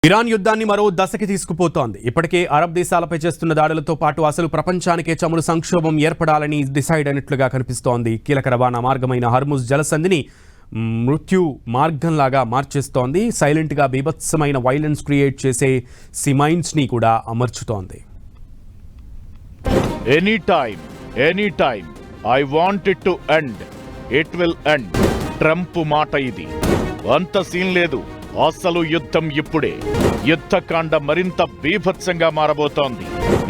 Iran యుద్ధాన్ని మరో దశకి తీసుకుపోతోంది. ఇప్పటికే అరబ్ దేశాలపై చేస్తున్న దాడులతో పాటు అసలు ప్రపంచానికే చమురు సంక్షోభం ఏర్పడాలని డిసైడ్ అయినట్లుగా కనిపిస్తోంది. కీలక రవాణా మార్గమైన హర్ముజ్ జలసంధిని మృత్యు మార్గంలాగా మార్చేస్తోంది. సైలెంట్గా బీభత్సమైన వైలెన్స్ క్రియేట్ చేసే సిమైన్స్ని కూడా అమర్చుతోంది. Any time I want it to end, it will end. Trump మాట ఇది. అంత సీన్ లేదు. అసలు యుద్ధం ఇప్పుడే. యుద్ధకాండ మరింత బీభత్సంగా మారబోతోంది.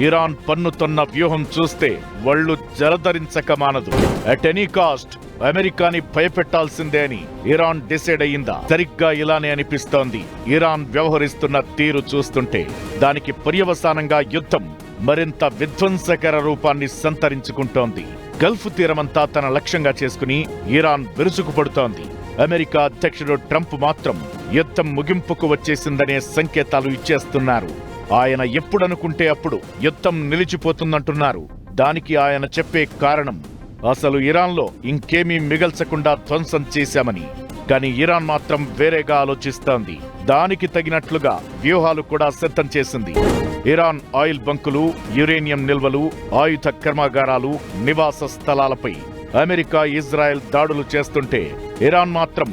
ఇరాన్ పన్నుతున్న వ్యూహం చూస్తే వళ్ళు జలధరించక మానదు. అట్ ఎనీ కాస్ట్ అమెరికాని భయపెట్టాల్సిందే అని ఇరాన్ డిసైడ్ అయ్యిందా? సరిగ్గా ఇలానే అనిపిస్తోంది. ఇరాన్ వ్యవహరిస్తున్న తీరు చూస్తుంటే దానికి పర్యవసానంగా యుద్ధం మరింత విధ్వంసకర రూపాన్ని సంతరించుకుంటోంది. గల్ఫ్ తీరమంతా తన లక్ష్యంగా చేసుకుని ఇరాన్ విరుచుకుపడుతోంది. అమెరికా అధ్యక్షుడు ట్రంప్ మాత్రం యుద్ధం ముగింపుకు వచ్చేసిందనే సంకేతాలు ఇచ్చేస్తున్నారు. ఆయన ఎప్పుడనుకుంటే అప్పుడు యుద్ధం నిలిచిపోతుందంటున్నారు. దానికి ఆయన చెప్పే కారణం అసలు ఇరాన్లో ఇంకేమీ మిగల్చకుండా ధ్వంసం చేశామని. కానీ ఇరాన్ మాత్రం వేరేగా ఆలోచిస్తోంది. దానికి తగినట్లుగా వ్యూహాలు కూడా సిద్ధం చేసింది. ఇరాన్ ఆయిల్ బంకులు, యురేనియం నిల్వలు, ఆయుధ కర్మాగారాలు, నివాస స్థలాలపై అమెరికా, ఇజ్రాయెల్ దాడులు చేస్తుంటే ఇరాన్ మాత్రం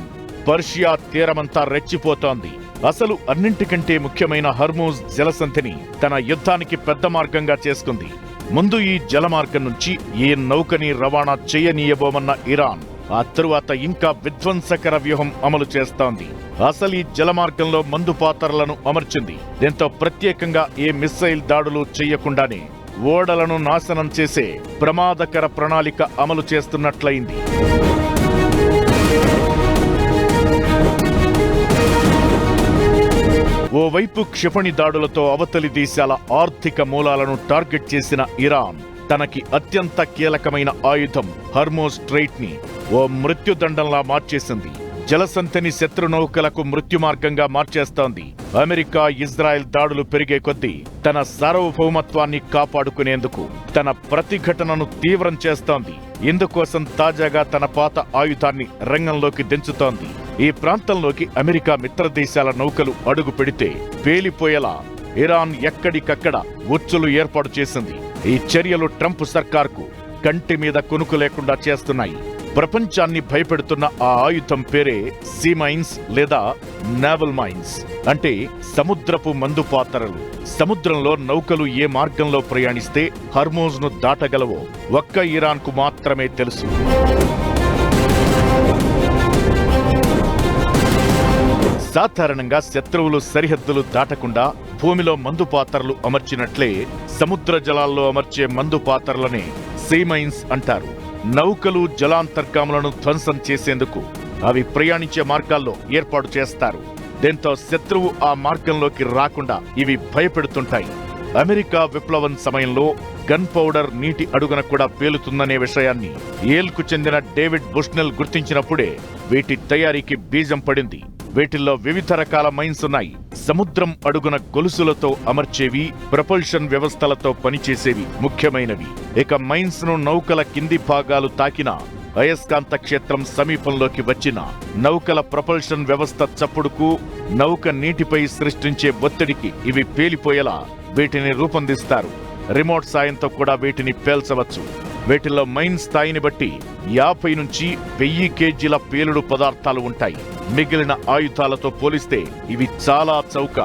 పర్షియా తీరమంతా రెచ్చిపోతోంది. అసలు అన్నింటికంటే ముఖ్యమైన హర్ముజ్ జలసంధిని తన యుద్ధానికి పెద్ద మార్గంగా చేసుకుంది. ముందు ఈ జలమార్గం నుంచి ఏ నౌకని రవాణా చేయనీయబోమన్న ఇరాన్ ఆ తరువాత ఇంకా విధ్వంసకర వ్యూహం అమలు చేస్తోంది. అసలు ఈ జలమార్గంలో మందు పాత్రలను అమర్చింది. దీంతో ప్రత్యేకంగా ఏ మిస్సైల్ దాడులు చేయకుండానే ఓడలను నాశనం చేసే ప్రమాదకర ప్రణాళిక అమలు చేస్తున్నట్లయింది. ఓవైపు క్షిపణి దాడులతో అవతలి దేశాల ఆర్థిక మూలాలను టార్గెట్ చేసిన ఇరాన్ తనకి అత్యంత కీలకమైన ఆయుధం హర్ముజ్ స్ట్రెయిట్ ని ఓ మృత్యుదండంలా మార్చేసింది. జలసంధిని శత్రు నౌకలకు మృత్యుమార్గంగా మార్చేస్తోంది. అమెరికా, ఇజ్రాయెల్ దాడులు పెరిగే కొద్దీ తన సార్వభౌమత్వాన్ని కాపాడుకునేందుకు తన ప్రతిఘటనను తీవ్రం చేస్తోంది. ఇందుకోసం తాజాగా తన పాత ఆయుధాన్ని రంగంలోకి దించుతోంది. ఈ ప్రాంతంలోకి అమెరికా మిత్రదేశాల నౌకలు అడుగు పెడితే పేలిపోయేలా ఇరాన్ ఎక్కడికక్కడ ఉచ్చులు ఏర్పాటు చేసింది. ఈ చర్యలు ట్రంప్ సర్కార్కు కంటి మీద కునుకు లేకుండా చేస్తున్నాయి. ప్రపంచాన్ని భయపెడుతున్న ఆ ఆయుధం పేరే సీ మైన్స్ లేదా నేవల్ మైన్స్. అంటే సముద్రపు మందు పాత్రలు. సముద్రంలో నౌకలు ఏ మార్గంలో ప్రయాణిస్తే హర్ముజ్ ను దాటగలవో ఒక్క ఇరాన్ కు మాత్రమే తెలుసు. సాధారణంగా శత్రువులు సరిహద్దులు దాటకుండా భూమిలో మందు పాత్రలు అమర్చినట్లే సముద్ర జలాల్లో అమర్చే మందు పాత్రలనే సీ మైన్స్ అంటారు. నౌకలు, జలాంతర్గాములను ధ్వంసం చేసేందుకు అవి ప్రయాణించే మార్గాల్లో ఏర్పాటు చేస్తారు. దీంతో శత్రువు ఆ మార్గంలోకి రాకుండా ఇవి భయపెడుతుంటాయి. అమెరికా విప్లవం సమయంలో గన్ పౌడర్ నీటి అడుగున కూడా పేలుతుందనే విషయాన్ని ఏల్కు చెందిన డేవిడ్ బుష్నెల్ గుర్తించినప్పుడే వీటి తయారీకి బీజం పడింది. వీటిల్లో వివిధ రకాల మైన్స్ ఉన్నాయి. సముద్రం అడుగున గొలుసులతో అమర్చేవి, ప్రపల్షన్ వ్యవస్థలతో పనిచేసేవి ముఖ్యమైనవి. ఇక మైన్స్ ను నౌకల కింది భాగాలు తాకిన అయస్కాంత క్షేత్రం సమీపంలోకి వచ్చిన నౌకల ప్రపల్షన్ వ్యవస్థ చప్పుడుకు, నౌక నీటిపై సృష్టించే ఒత్తిడికి ఇవి పేలిపోయేలా వీటిని రూపొందిస్తారు. రిమోట్ సాయంతో కూడా వీటిని పేల్చవచ్చు. వీటిల్లో మైన్ స్థాయిని బట్టి 50 నుంచి 1000 కేజీల పేలుడు పదార్థాలు ఉంటాయి. మిగిలిన ఆయుధాలతో పోలిస్తే ఇవి చాలా చౌక.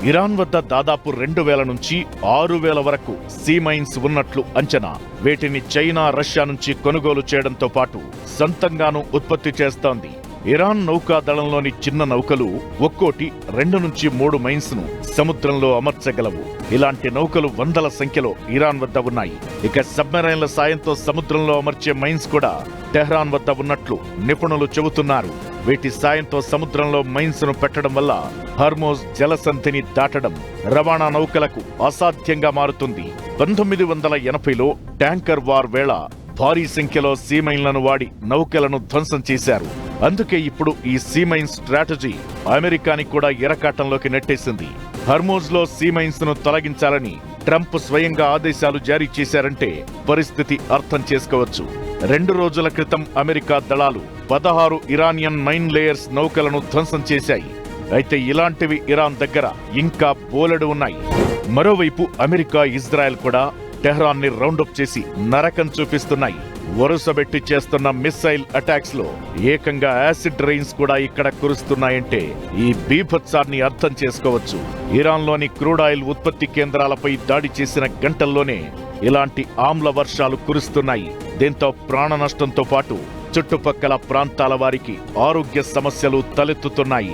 ఇరాన్ వద్ద దాదాపు 2000 నుంచి 6000 వరకు సీ మైన్స్ ఉన్నట్లు అంచనా. వీటిని చైనా, రష్యా నుంచి కొనుగోలు చేయడంతో పాటు సొంతంగానూ ఉత్పత్తి చేస్తోంది. ఇరాన్ నౌకాదళంలోని చిన్న నౌకలు ఒక్కోటి 2 నుంచి 3 మైన్స్ ను సముద్రంలో అమర్చగలవు. ఇలాంటి నౌకలు వందల సంఖ్యలో ఇరాన్ వద్ద ఉన్నాయి. ఇక సబ్మెరైన్ల సాయంతో సముద్రంలో అమర్చే మైన్స్ కూడా టెహ్రాన్ వద్ద ఉన్నట్లు నిపుణులు చెబుతున్నారు. వీటి సాయంతో సముద్రంలో మైన్స్ ను పెట్టడం వల్ల హర్ముజ్ జలసంధిని దాటడం రవాణా నౌకలకు అసాధ్యంగా మారుతుంది. 1980లో ట్యాంకర్ వార్ వేళ భారీ సంఖ్యలో సీమైన్లను వాడి నౌకలను ధ్వంసం చేశారు. అందుకే ఇప్పుడు ఈ సీమైన్స్ స్ట్రాటజీ అమెరికాని కూడా ఎరకాటంలోకి నెట్టేసింది. హర్ముజ్ లో సీమైన్స్ ను తొలగించాలని ట్రంప్ స్వయంగా ఆదేశాలు జారీ చేశారంటే పరిస్థితి అర్థం చేసుకోవచ్చు. 2 రోజుల క్రితం అమెరికా దళాలు 16 ఇరానియన్ 9 లేయర్స్ నౌకలను ధ్వంసం చేశాయి. అయితే ఇలాంటివి ఇరాన్ దగ్గర ఇంకా బోలెడు ఉన్నాయి. మరోవైపు అమెరికా, ఇజ్రాయెల్ కూడా టెహ్రాన్ని రౌండప్ చేసి నరకం చూపిస్తున్నాయి. వరుసబెట్టి చేస్తున్న మిస్సైల్ అటాక్స్ లో ఏకంగా యాసిడ్ రైన్స్ కూడా ఇక్కడ కురుస్తున్నాయంటే ఈ బీభత్సాన్ని అర్థం చేసుకోవచ్చు. ఇరాన్లోని క్రూడ్ ఆయిల్ ఉత్పత్తి కేంద్రాలపై దాడి చేసిన గంటల్లోనే ఇలాంటి ఆమ్ల వర్షాలు కురుస్తున్నాయి. దీంతో ప్రాణ నష్టంతో పాటు చుట్టుపక్కల ప్రాంతాల వారికి ఆరోగ్య సమస్యలు తలెత్తుతున్నాయి.